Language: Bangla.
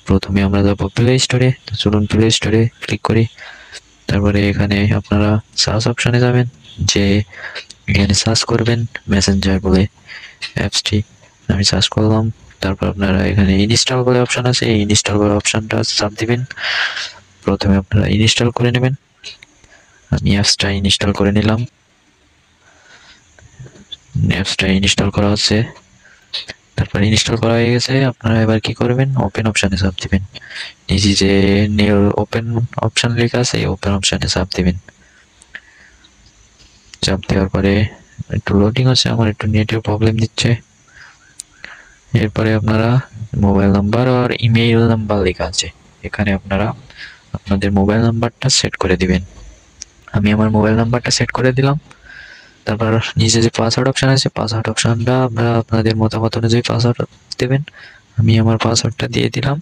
প্রথমে আমরা যাবো প্লে স্টোরে। তো চলুন প্লে স্টোরে ক্লিক করি। তারপরে এখানে আপনারা সার্চ অপশনে যাবেন, যে এখানে সার্চ করবেন মেসেঞ্জার বলে অ্যাপসটি। আমি সার্চ করলাম। তারপর আপনারা এখানে ইনস্টল বলে অপশন আছে, এই ইনস্টল বলে অপশনটা চাপ দিবেন। প্রথমে আপনারা ইনস্টল করে নেবেন। আমি অ্যাপসটা ইনস্টল করে নিলাম। অ্যাপসটা ইনস্টল করা হচ্ছে। তারপর ইনস্টল করা হয়ে গেছে। আপনারা এবার কি করবেন, ওপেন অপশনে চাপ দিবেন। নিচে যে নিউ ওপেন অপশন লেখা আছে, এই ওপেন অপশনে চাপ দিবেন। চাপ দেওয়ার পরে একটু লোডিং হচ্ছে, আমার একটু নেটের প্রবলেম দিচ্ছে। এরপরে আপনারা মোবাইল নাম্বার আর ইমেইল নাম্বার লেখা আছে, এখানে আপনারা আপনাদের মোবাইল নাম্বারটা সেট করে দিবেন। আমি আমার মোবাইল নাম্বারটা সেট করে দিলাম। তারপর নিচে যে পাসওয়ার্ড অপশন আছে, পাসওয়ার্ড অপশনটা আপনারা আপনাদের মতামত অনুযায়ী পাসওয়ার্ড দেবেন। আমি আমার পাসওয়ার্ডটা দিয়ে দিলাম।